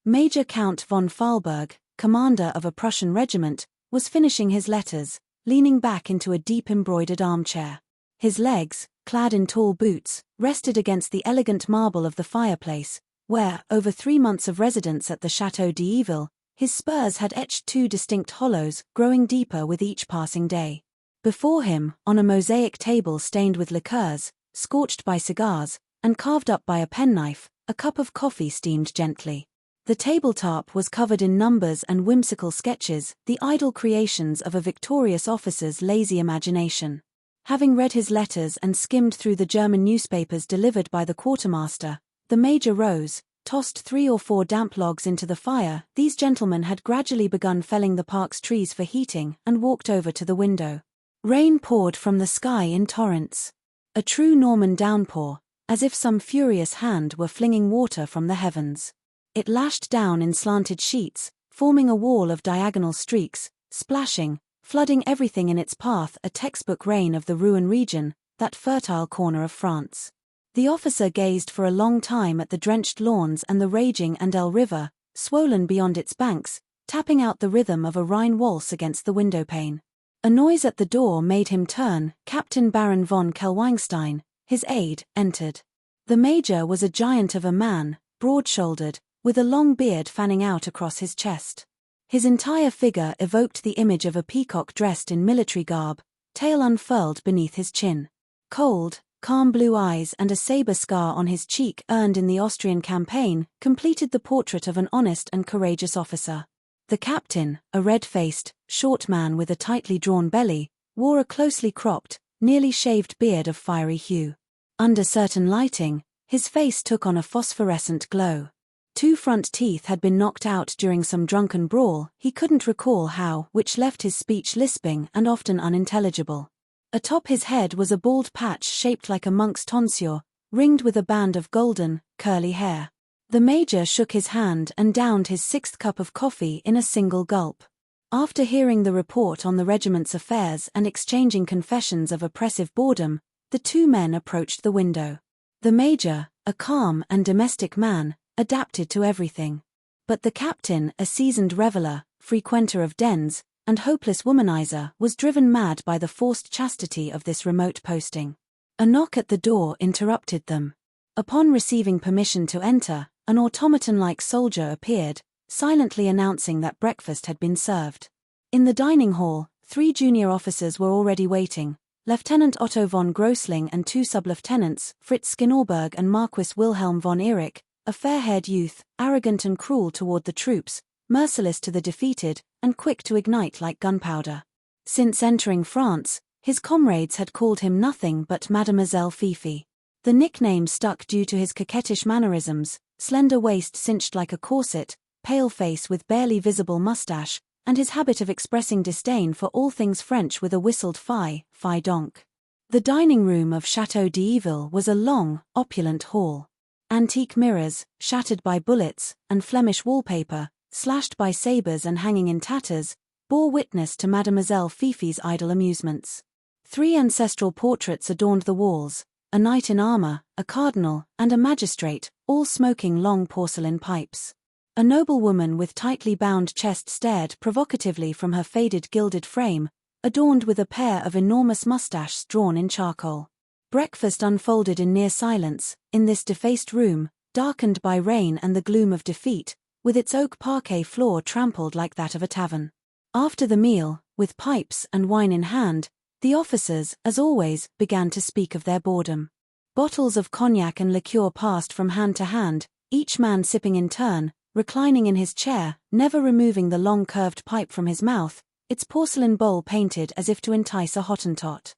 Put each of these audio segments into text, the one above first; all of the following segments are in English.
Major Count von Fahlberg, commander of a Prussian regiment, was finishing his letters, leaning back into a deep embroidered armchair. His legs, clad in tall boots, rested against the elegant marble of the fireplace, where, over 3 months of residence at the Château d'Yville, his spurs had etched 2 distinct hollows, growing deeper with each passing day. Before him, on a mosaic table stained with liqueurs, scorched by cigars, and carved up by a penknife, a cup of coffee steamed gently. The tabletop was covered in numbers and whimsical sketches, the idle creations of a victorious officer's lazy imagination. Having read his letters and skimmed through the German newspapers delivered by the quartermaster, the major rose, tossed 3 or 4 damp logs into the fire. These gentlemen had gradually begun felling the park's trees for heating, and walked over to the window. Rain poured from the sky in torrents. A true Norman downpour, as if some furious hand were flinging water from the heavens. It lashed down in slanted sheets, forming a wall of diagonal streaks, splashing, flooding everything in its path, a textbook rain of the Rouen region, that fertile corner of France. The officer gazed for a long time at the drenched lawns and the raging Andelle River, swollen beyond its banks, tapping out the rhythm of a Rhine waltz against the windowpane. A noise at the door made him turn. Captain Baron von Kellwangstein, his aide, entered. The major was a giant of a man, broad-shouldered, with a long beard fanning out across his chest. His entire figure evoked the image of a peacock dressed in military garb, tail unfurled beneath his chin. Cold, calm blue eyes and a saber scar on his cheek earned in the Austrian campaign completed the portrait of an honest and courageous officer. The captain, a red-faced, short man with a tightly drawn belly, wore a closely cropped, nearly shaved beard of fiery hue. Under certain lighting, his face took on a phosphorescent glow. 2 front teeth had been knocked out during some drunken brawl, he couldn't recall how, which left his speech lisping and often unintelligible. Atop his head was a bald patch shaped like a monk's tonsure, ringed with a band of golden, curly hair. The major shook his hand and downed his 6th cup of coffee in a single gulp. After hearing the report on the regiment's affairs and exchanging confessions of oppressive boredom, the 2 men approached the window. The major, a calm and domestic man, adapted to everything. But the captain, a seasoned reveler, frequenter of dens, and hopeless womanizer, was driven mad by the forced chastity of this remote posting. A knock at the door interrupted them. Upon receiving permission to enter, an automaton-like soldier appeared, silently announcing that breakfast had been served. In the dining hall, 3 junior officers were already waiting, Lieutenant Otto von Grossling and 2 sub-lieutenants, Fritz Skinnerberg and Marquis Wilhelm von Erich, a fair-haired youth, arrogant and cruel toward the troops, merciless to the defeated, and quick to ignite like gunpowder. Since entering France, his comrades had called him nothing but Mademoiselle Fifi. The nickname stuck due to his coquettish mannerisms, slender waist cinched like a corset, pale face with barely visible mustache, and his habit of expressing disdain for all things French with a whistled fi donc. The dining room of Château d'Yville was a long, opulent hall. Antique mirrors, shattered by bullets, and Flemish wallpaper, slashed by sabres and hanging in tatters, bore witness to Mademoiselle Fifi's idle amusements. 3 ancestral portraits adorned the walls, a knight in armor, a cardinal, and a magistrate, all smoking long porcelain pipes. A noblewoman with tightly bound chest stared provocatively from her faded gilded frame, adorned with a pair of enormous mustaches drawn in charcoal. Breakfast unfolded in near silence, in this defaced room, darkened by rain and the gloom of defeat, with its oak parquet floor trampled like that of a tavern. After the meal, with pipes and wine in hand, the officers, as always, began to speak of their boredom. Bottles of cognac and liqueur passed from hand to hand, each man sipping in turn, reclining in his chair, never removing the long curved pipe from his mouth, its porcelain bowl painted as if to entice a Hottentot.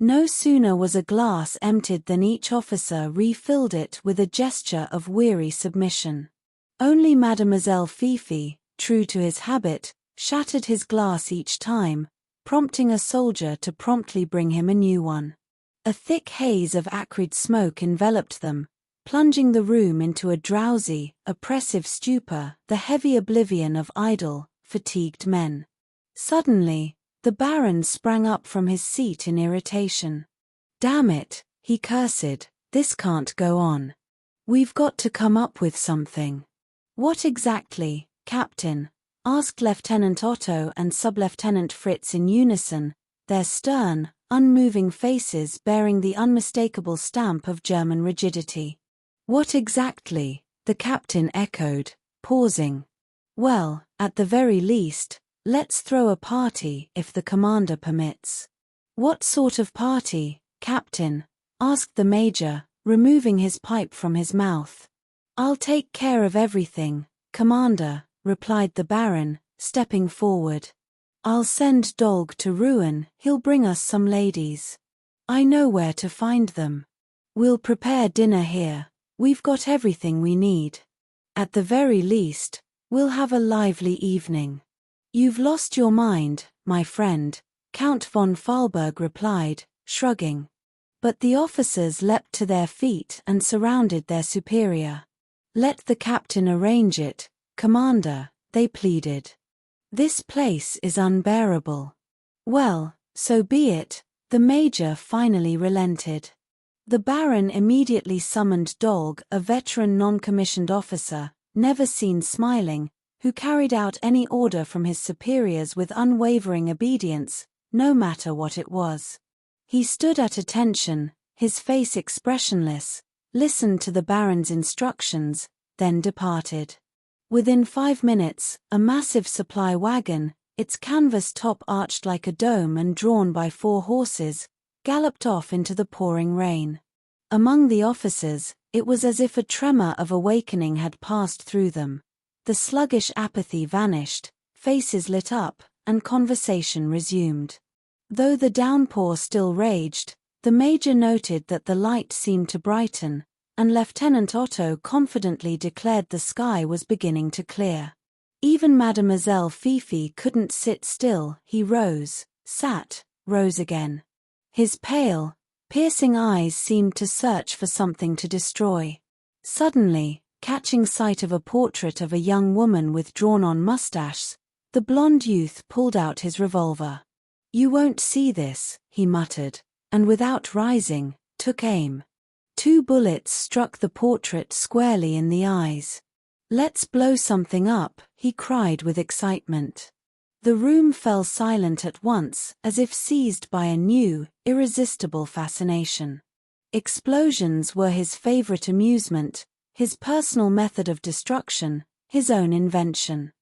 No sooner was a glass emptied than each officer refilled it with a gesture of weary submission. Only Mademoiselle Fifi, true to his habit, shattered his glass each time, prompting a soldier to promptly bring him a new one. A thick haze of acrid smoke enveloped them, plunging the room into a drowsy, oppressive stupor, the heavy oblivion of idle, fatigued men. Suddenly, the Baron sprang up from his seat in irritation. "Damn it," he cursed, "this can't go on. We've got to come up with something. What exactly, Captain? Asked Lieutenant Otto and Sub-Lieutenant Fritz in unison, their stern, unmoving faces bearing the unmistakable stamp of German rigidity. What exactly? The captain echoed, pausing. Well, at the very least, let's throw a party if the commander permits. What sort of party, Captain? Asked the major, removing his pipe from his mouth. I'll take care of everything, Commander, replied the Baron, stepping forward. I'll send Dolg to Rouen, he'll bring us some ladies. I know where to find them. We'll prepare dinner here, we've got everything we need. At the very least, we'll have a lively evening. You've lost your mind, my friend, Count von Fahlberg replied, shrugging. But the officers leapt to their feet and surrounded their superior. Let the captain arrange it, Commander, they pleaded. This place is unbearable. Well, so be it, the major finally relented. The Baron immediately summoned Dolg, a veteran non-commissioned officer, never seen smiling, who carried out any order from his superiors with unwavering obedience, no matter what it was. He stood at attention, his face expressionless, listened to the Baron's instructions, then departed. Within 5 minutes, a massive supply wagon, its canvas top arched like a dome and drawn by 4 horses, galloped off into the pouring rain. Among the officers, it was as if a tremor of awakening had passed through them. The sluggish apathy vanished, faces lit up, and conversation resumed. Though the downpour still raged, the major noted that the light seemed to brighten, and Lieutenant Otto confidently declared the sky was beginning to clear. Even Mademoiselle Fifi couldn't sit still. He rose, sat, rose again. His pale, piercing eyes seemed to search for something to destroy. Suddenly, catching sight of a portrait of a young woman with drawn-on mustaches, the blonde youth pulled out his revolver. "You won't see this," he muttered, and without rising, took aim. 2 bullets struck the portrait squarely in the eyes. "Let's blow something up," he cried with excitement. The room fell silent at once, as if seized by a new, irresistible fascination. Explosions were his favorite amusement, his personal method of destruction, his own invention.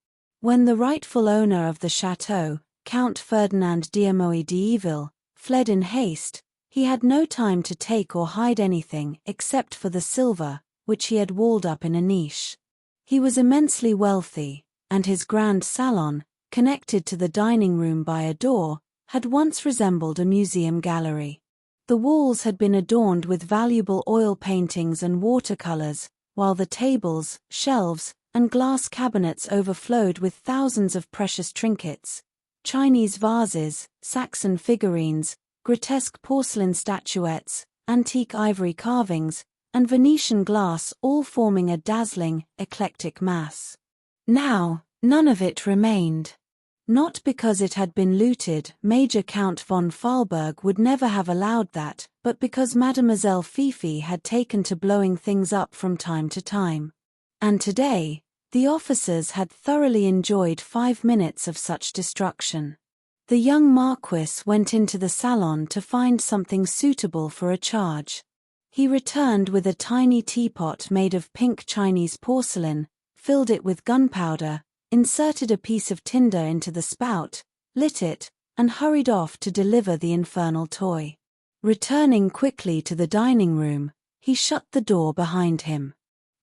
When the rightful owner of the château, Count Ferdinand d'Amoy d'Eville, fled in haste, he had no time to take or hide anything except for the silver, which he had walled up in a niche. He was immensely wealthy, and his grand salon, connected to the dining room by a door, had once resembled a museum gallery. The walls had been adorned with valuable oil paintings and watercolors, while the tables, shelves, and glass cabinets overflowed with thousands of precious trinkets, Chinese vases, Saxon figurines, grotesque porcelain statuettes, antique ivory carvings, and Venetian glass, all forming a dazzling, eclectic mass. Now, none of it remained. Not because it had been looted, Major Count von Fahlberg would never have allowed that, but because Mademoiselle Fifi had taken to blowing things up from time to time. And today, the officers had thoroughly enjoyed 5 minutes of such destruction. The young Marquis went into the salon to find something suitable for a charge. He returned with a tiny teapot made of pink Chinese porcelain, filled it with gunpowder, inserted a piece of tinder into the spout, lit it, and hurried off to deliver the infernal toy. Returning quickly to the dining room, he shut the door behind him.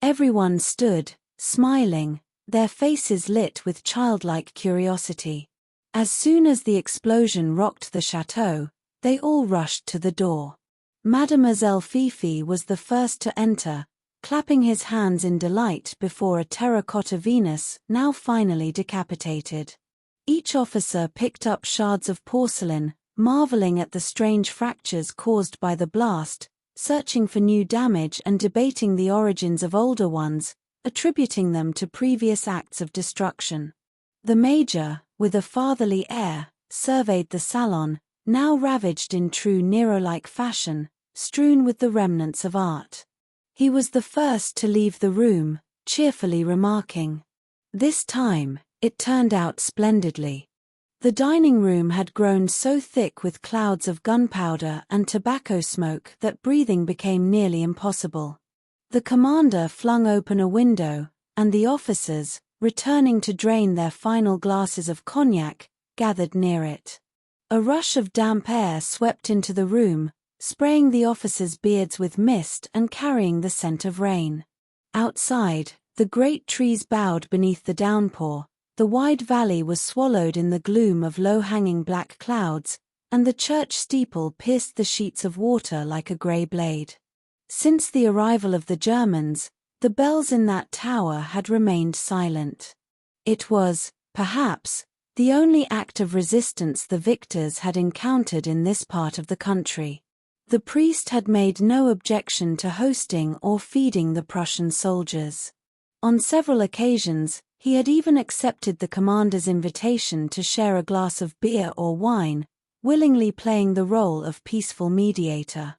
Everyone stood, smiling, their faces lit with childlike curiosity. As soon as the explosion rocked the château, they all rushed to the door. Mademoiselle Fifi was the first to enter, clapping his hands in delight before a terracotta Venus, now finally decapitated. Each officer picked up shards of porcelain, marveling at the strange fractures caused by the blast, searching for new damage and debating the origins of older ones, attributing them to previous acts of destruction. The major, with a fatherly air, surveyed the salon, now ravaged in true Nero-like fashion, strewn with the remnants of art. He was the first to leave the room, cheerfully remarking, "This time, it turned out splendidly." The dining room had grown so thick with clouds of gunpowder and tobacco smoke that breathing became nearly impossible. The commander flung open a window, and the officers, returning to drain their final glasses of cognac, gathered near it. A rush of damp air swept into the room, spraying the officers' beards with mist and carrying the scent of rain. Outside, the great trees bowed beneath the downpour, the wide valley was swallowed in the gloom of low-hanging black clouds, and the church steeple pierced the sheets of water like a grey blade. Since the arrival of the Germans, the bells in that tower had remained silent. It was, perhaps, the only act of resistance the victors had encountered in this part of the country. The priest had made no objection to hosting or feeding the Prussian soldiers. On several occasions, he had even accepted the commander's invitation to share a glass of beer or wine, willingly playing the role of peaceful mediator.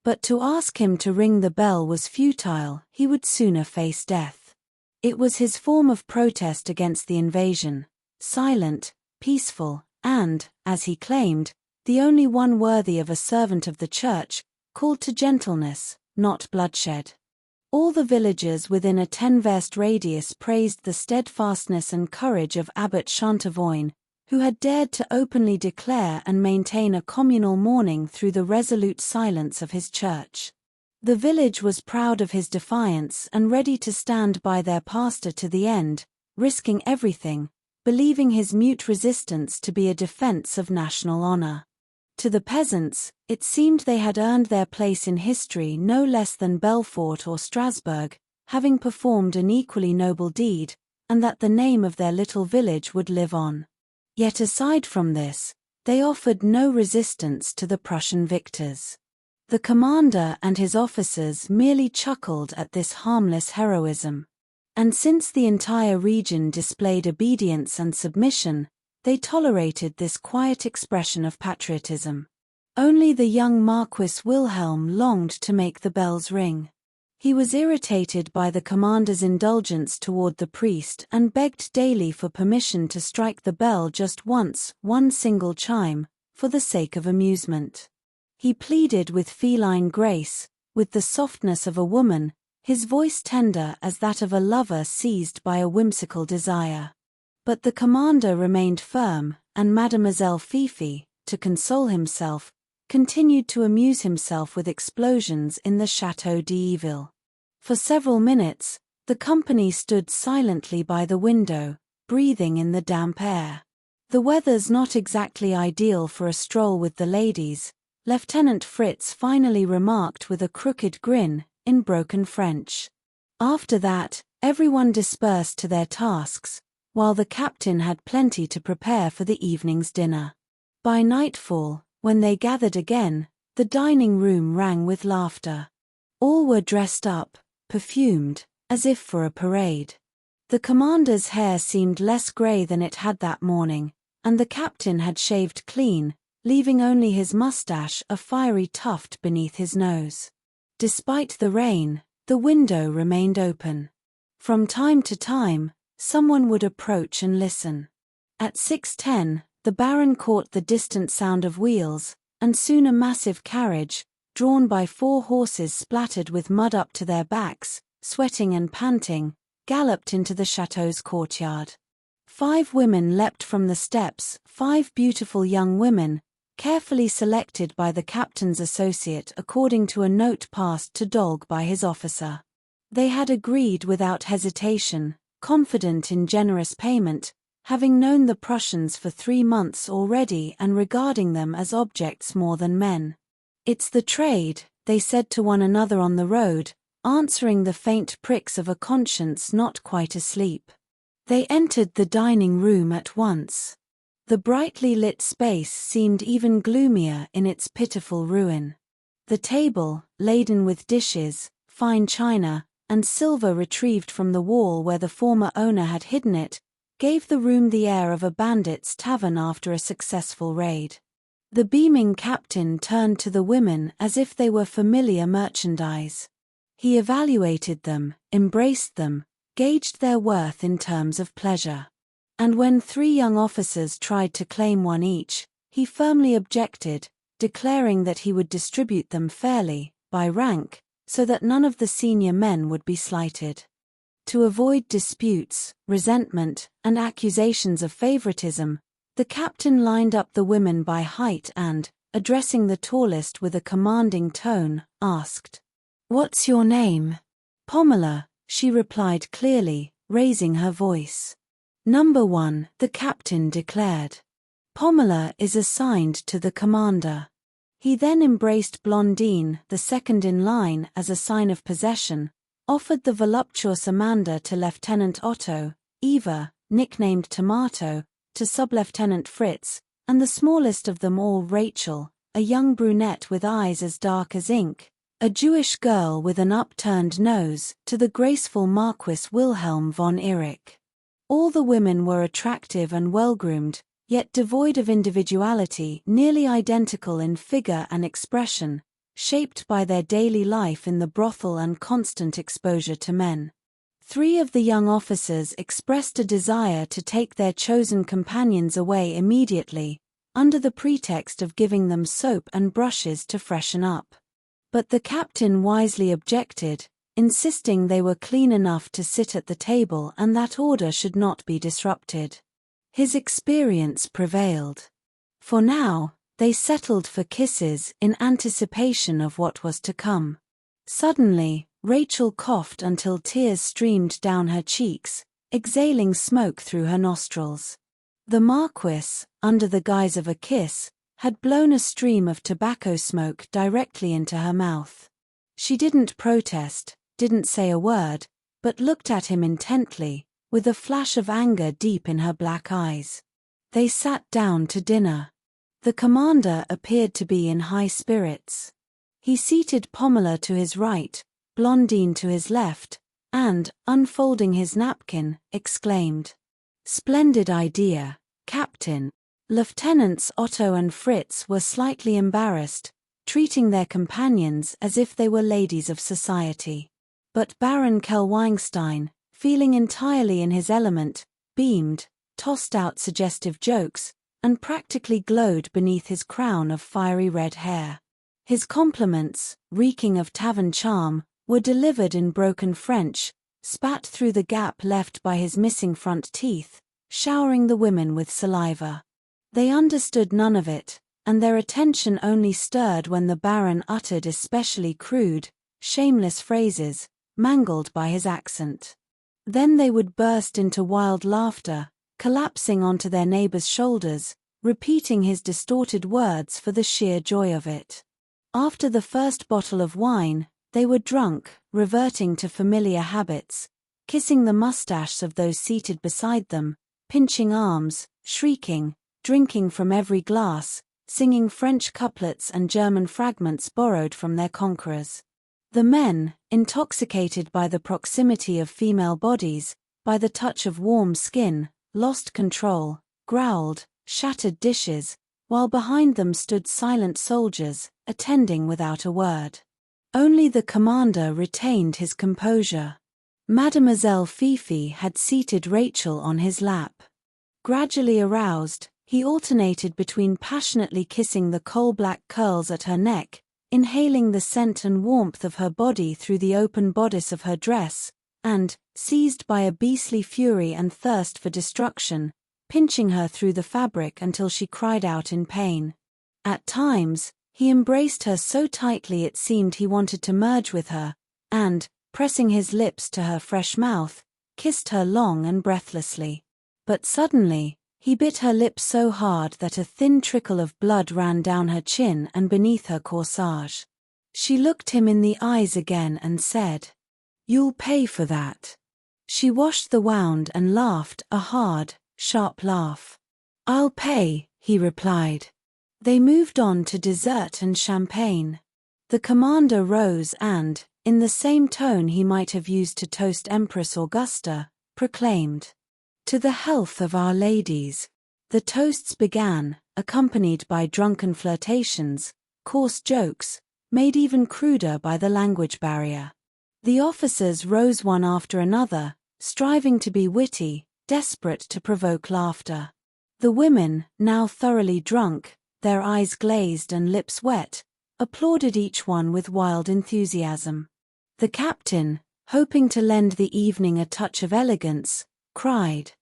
But to ask him to ring the bell was futile, he would sooner face death. It was his form of protest against the invasion, silent, peaceful, and, as he claimed, the only one worthy of a servant of the church, called to gentleness, not bloodshed. All the villagers within a 10-verst radius praised the steadfastness and courage of Abbot Chantevoine, who had dared to openly declare and maintain a communal mourning through the resolute silence of his church. The village was proud of his defiance and ready to stand by their pastor to the end, risking everything, believing his mute resistance to be a defense of national honor. To the peasants, it seemed they had earned their place in history no less than Belfort or Strasbourg, having performed an equally noble deed, and that the name of their little village would live on. Yet aside from this, they offered no resistance to the Prussian victors. The commander and his officers merely chuckled at this harmless heroism. And since the entire region displayed obedience and submission, they tolerated this quiet expression of patriotism. Only the young Marquis Wilhelm longed to make the bells ring. He was irritated by the commander's indulgence toward the priest and begged daily for permission to strike the bell just once, one single chime, for the sake of amusement. He pleaded with feline grace, with the softness of a woman, his voice tender as that of a lover seized by a whimsical desire. But the commander remained firm, and Mademoiselle Fifi, to console himself, continued to amuse himself with explosions in the Château d'Yville. For several minutes, the company stood silently by the window, breathing in the damp air. The weather's not exactly ideal for a stroll with the ladies, Lieutenant Fritz finally remarked with a crooked grin, in broken French. After that, everyone dispersed to their tasks, while the captain had plenty to prepare for the evening's dinner. By nightfall, when they gathered again, the dining room rang with laughter. All were dressed up, perfumed, as if for a parade. The commander's hair seemed less grey than it had that morning, and the captain had shaved clean, leaving only his mustache a fiery tuft beneath his nose. Despite the rain, the window remained open. From time to time, someone would approach and listen. At 6:10, the Baron caught the distant sound of wheels, and soon a massive carriage, drawn by 4 horses splattered with mud up to their backs, sweating and panting, galloped into the chateau's courtyard. 5 women leapt from the steps, 5 beautiful young women, carefully selected by the captain's associate according to a note passed to Dolg by his officer. They had agreed without hesitation, confident in generous payment, having known the Prussians for 3 months already and regarding them as objects more than men. "It's the trade," they said to one another on the road, answering the faint pricks of a conscience not quite asleep. They entered the dining room at once. The brightly lit space seemed even gloomier in its pitiful ruin. The table, laden with dishes, fine china, and silver retrieved from the wall where the former owner had hidden it, gave the room the air of a bandit's tavern after a successful raid. The beaming captain turned to the women as if they were familiar merchandise. He evaluated them, embraced them, gauged their worth in terms of pleasure. And when 3 young officers tried to claim one each, he firmly objected, declaring that he would distribute them fairly, by rank, so that none of the senior men would be slighted. To avoid disputes, resentment, and accusations of favoritism, the captain lined up the women by height and, addressing the tallest with a commanding tone, asked, "What's your name?" "Pomela," she replied clearly, raising her voice. "Number 1, the captain declared. Pomela is assigned to the commander." He then embraced Blondine, the second in line, as a sign of possession, offered the voluptuous Amanda to Lieutenant Otto, Eva, nicknamed Tomato, to Sub-Lieutenant Fritz, and the smallest of them all, Rachel, a young brunette with eyes as dark as ink, a Jewish girl with an upturned nose, to the graceful Marquis Wilhelm von Erich. All the women were attractive and well-groomed, yet devoid of individuality, nearly identical in figure and expression, shaped by their daily life in the brothel and constant exposure to men. 3 of the young officers expressed a desire to take their chosen companions away immediately, under the pretext of giving them soap and brushes to freshen up. But the captain wisely objected, insisting they were clean enough to sit at the table and that order should not be disrupted. His experience prevailed. For now, they settled for kisses in anticipation of what was to come. Suddenly, Rachel coughed until tears streamed down her cheeks, exhaling smoke through her nostrils. The Marquis, under the guise of a kiss, had blown a stream of tobacco smoke directly into her mouth. She didn't protest, didn't say a word, but looked at him intently, with a flash of anger deep in her black eyes. They sat down to dinner. The commander appeared to be in high spirits. He seated Pomela to his right, Blondine to his left, and, unfolding his napkin, exclaimed, "Splendid idea, Captain." Lieutenants Otto and Fritz were slightly embarrassed, treating their companions as if they were ladies of society. But Baron Kellweinstein, feeling entirely in his element, beamed, tossed out suggestive jokes, and practically glowed beneath his crown of fiery red hair. His compliments, reeking of tavern charm, were delivered in broken French, spat through the gap left by his missing front teeth, showering the women with saliva. They understood none of it, and their attention only stirred when the Baron uttered especially crude, shameless phrases, mangled by his accent. Then they would burst into wild laughter, collapsing onto their neighbors' shoulders, repeating his distorted words for the sheer joy of it. After the first bottle of wine, they were drunk, reverting to familiar habits, kissing the mustaches of those seated beside them, pinching arms, shrieking, drinking from every glass, singing French couplets and German fragments borrowed from their conquerors. The men, intoxicated by the proximity of female bodies, by the touch of warm skin, lost control, growled, shattered dishes, while behind them stood silent soldiers, attending without a word. Only the commander retained his composure. Mademoiselle Fifi had seated Rachel on his lap. Gradually aroused, he alternated between passionately kissing the coal-black curls at her neck, inhaling the scent and warmth of her body through the open bodice of her dress, and, seized by a beastly fury and thirst for destruction, pinching her through the fabric until she cried out in pain. At times, he embraced her so tightly it seemed he wanted to merge with her, and, pressing his lips to her fresh mouth, kissed her long and breathlessly. But suddenly, he bit her lips so hard that a thin trickle of blood ran down her chin and beneath her corsage. She looked him in the eyes again and said, "You'll pay for that." She washed the wound and laughed, a hard, sharp laugh. "I'll pay," he replied. They moved on to dessert and champagne. The commander rose and, in the same tone he might have used to toast Empress Augusta, proclaimed, "To the health of our ladies." The toasts began, accompanied by drunken flirtations, coarse jokes, made even cruder by the language barrier. The officers rose one after another, striving to be witty, desperate to provoke laughter. The women, now thoroughly drunk, their eyes glazed and lips wet, applauded each one with wild enthusiasm. The captain, hoping to lend the evening a touch of elegance, cried,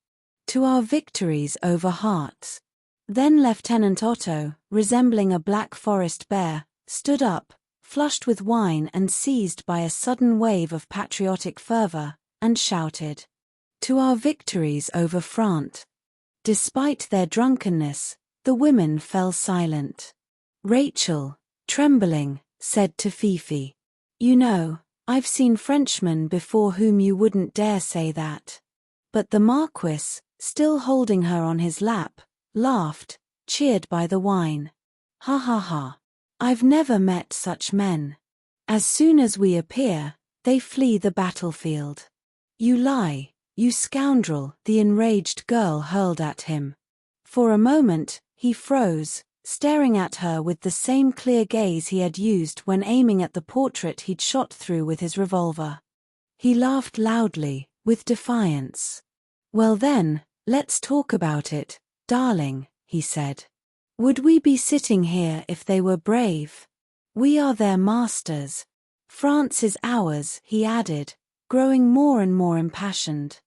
"To our victories over hearts." Then Lieutenant Otto, resembling a Black Forest bear, stood up, flushed with wine and seized by a sudden wave of patriotic fervor, and shouted, "To our victories over France." Despite their drunkenness, the women fell silent. Rachel, trembling, said to Fifi, "You know, I've seen Frenchmen before whom you wouldn't dare say that." But the Marquis, still holding her on his lap, laughed, cheered by the wine. "Ha ha ha. I've never met such men. As soon as we appear, they flee the battlefield." "You lie, you scoundrel," the enraged girl hurled at him. For a moment, he froze, staring at her with the same clear gaze he had used when aiming at the portrait he'd shot through with his revolver. He laughed loudly, with defiance. "Well then, let's talk about it, darling," he said. "Would we be sitting here if they were brave? We are their masters. France is ours," he added, growing more and more impassioned.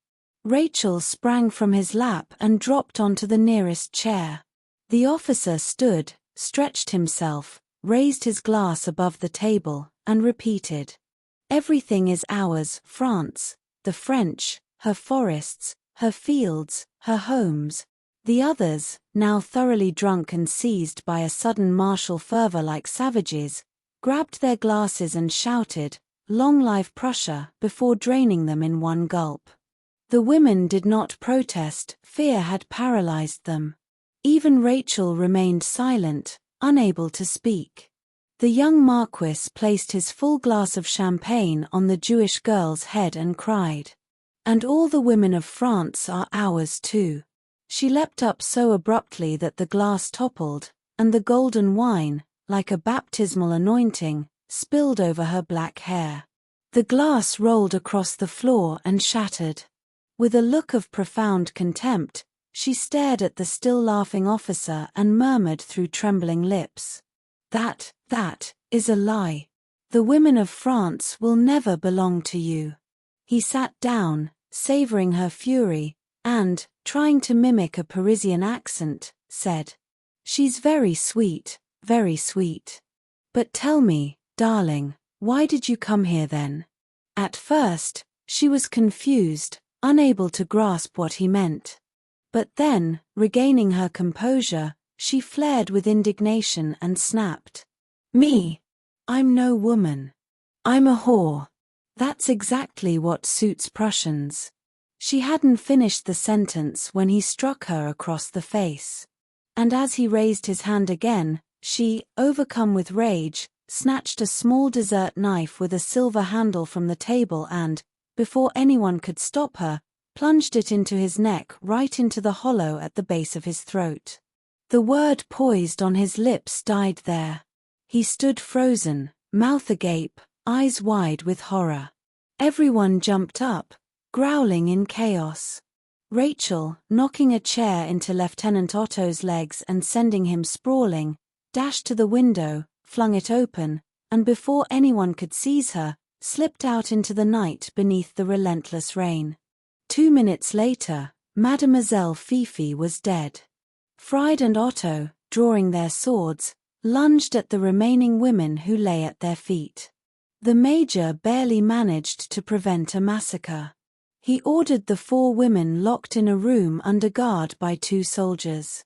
Rachel sprang from his lap and dropped onto the nearest chair. The officer stood, stretched himself, raised his glass above the table, and repeated, "Everything is ours, France, the French, her forests, her fields, her homes." The others, now thoroughly drunk and seized by a sudden martial fervor like savages, grabbed their glasses and shouted, "Long live Prussia," before draining them in one gulp. The women did not protest, fear had paralyzed them. Even Rachel remained silent, unable to speak. The young Marquis placed his full glass of champagne on the Jewish girl's head and cried, "And all the women of France are ours too." She leapt up so abruptly that the glass toppled, and the golden wine, like a baptismal anointing, spilled over her black hair. The glass rolled across the floor and shattered. With a look of profound contempt, she stared at the still laughing officer and murmured through trembling lips, That is a lie. The women of France will never belong to you." He sat down, savoring her fury, and, trying to mimic a Parisian accent, said, "She's very sweet, very sweet. But tell me, darling, why did you come here then?" At first, she was confused, unable to grasp what he meant. But then, regaining her composure, she flared with indignation and snapped, "Me? I'm no woman. I'm a whore. That's exactly what suits Prussians." She hadn't finished the sentence when he struck her across the face. And as he raised his hand again, she, overcome with rage, snatched a small dessert knife with a silver handle from the table and, before anyone could stop her, plunged it into his neck right into the hollow at the base of his throat. The word poised on his lips died there. He stood frozen, mouth agape, eyes wide with horror. Everyone jumped up, growling in chaos. Rachel, knocking a chair into Lieutenant Otto's legs and sending him sprawling, dashed to the window, flung it open, and before anyone could seize her, slipped out into the night beneath the relentless rain. 2 minutes later, Mademoiselle Fifi was dead. Fried and Otto, drawing their swords, lunged at the remaining women who lay at their feet. The major barely managed to prevent a massacre. He ordered the 4 women locked in a room under guard by 2 soldiers.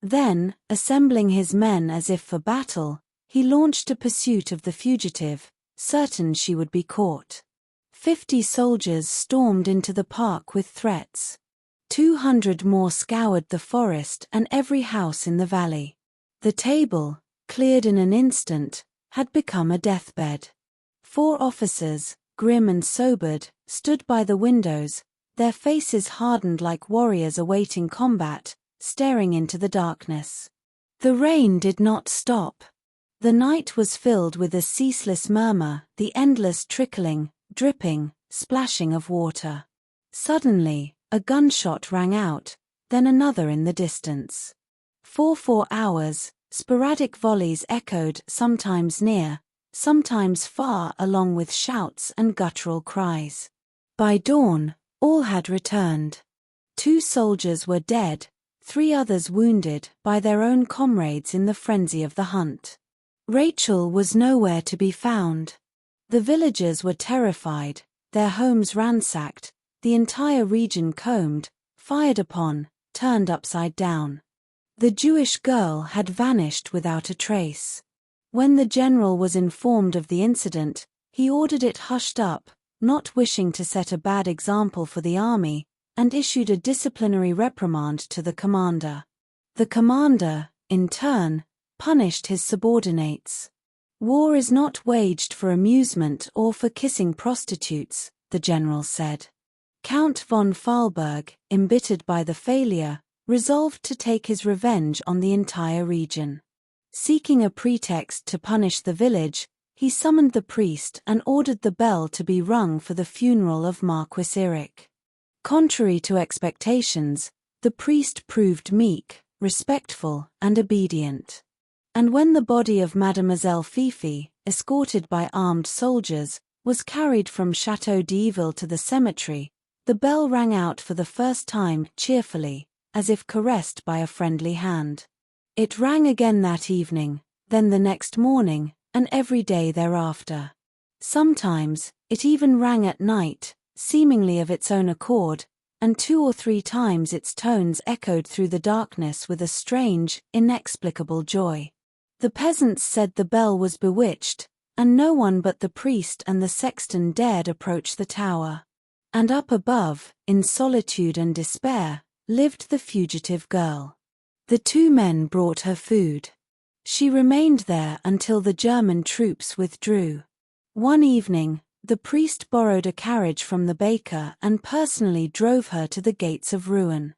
Then, assembling his men as if for battle, he launched a pursuit of the fugitive, certain she would be caught. 50 soldiers stormed into the park with threats. 200 more scoured the forest and every house in the valley. The table, cleared in an instant, had become a deathbed. 4 officers, grim and sobered, stood by the windows, their faces hardened like warriors awaiting combat, staring into the darkness. The rain did not stop. The night was filled with a ceaseless murmur, the endless trickling, dripping, splashing of water. Suddenly, a gunshot rang out, then another in the distance. For 4 hours, sporadic volleys echoed, sometimes near, sometimes far, along with shouts and guttural cries. By dawn, all had returned. 2 soldiers were dead, 3 others wounded by their own comrades in the frenzy of the hunt. Rachel was nowhere to be found. The villagers were terrified, their homes ransacked, the entire region combed, fired upon, turned upside down. The Jewish girl had vanished without a trace. When the general was informed of the incident, he ordered it hushed up, not wishing to set a bad example for the army, and issued a disciplinary reprimand to the commander. The commander, in turn, punished his subordinates. War is not waged for amusement or for kissing prostitutes, the general said. Count von Fahlberg, embittered by the failure, resolved to take his revenge on the entire region. Seeking a pretext to punish the village, he summoned the priest and ordered the bell to be rung for the funeral of Marquis Eric. Contrary to expectations, the priest proved meek, respectful, and obedient. And when the body of Mademoiselle Fifi, escorted by armed soldiers, was carried from Château d'Yville to the cemetery, the bell rang out for the first time, cheerfully, as if caressed by a friendly hand. It rang again that evening, then the next morning, and every day thereafter. Sometimes, it even rang at night, seemingly of its own accord, and 2 or 3 times its tones echoed through the darkness with a strange, inexplicable joy. The peasants said the bell was bewitched, and no one but the priest and the sexton dared approach the tower. And up above, in solitude and despair, lived the fugitive girl. The 2 men brought her food. She remained there until the German troops withdrew. One evening, the priest borrowed a carriage from the baker and personally drove her to the gates of ruin.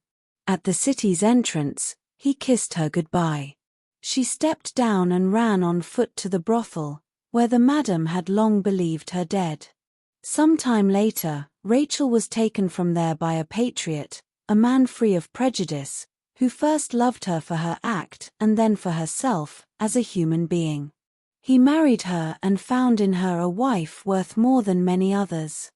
At the city's entrance, he kissed her goodbye. She stepped down and ran on foot to the brothel, where the madam had long believed her dead. Some time later, Rachel was taken from there by a patriot, a man free of prejudice, who first loved her for her act and then for herself, as a human being. He married her and found in her a wife worth more than many others.